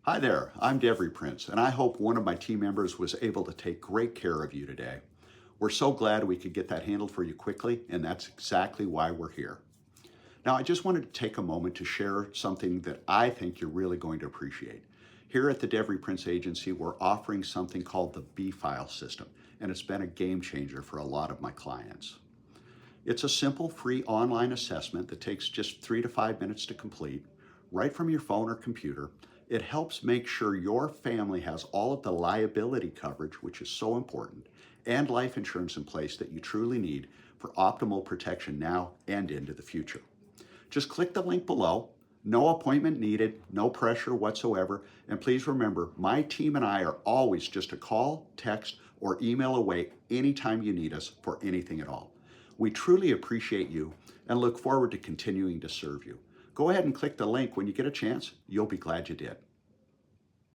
Hi there, I'm Devery Prince, and I hope one of my team members was able to take great care of you today. We're so glad we could get that handled for you quickly, and that's exactly why we're here. Now, I just wanted to take a moment to share something that I think you're really going to appreciate. Here at the Devery Prince Agency, we're offering something called the B-File system, and it's been a game changer for a lot of my clients. It's a simple, free online assessment that takes just 3 to 5 minutes to complete, right from your phone or computer. It helps make sure your family has all of the liability coverage, which is so important, and life insurance in place that you truly need for optimal protection now and into the future. Just click the link below. No appointment needed, no pressure whatsoever. And please remember, my team and I are always just a call, text, or email away anytime you need us for anything at all. We truly appreciate you and look forward to continuing to serve you. Go ahead and click the link when you get a chance. You'll be glad you did.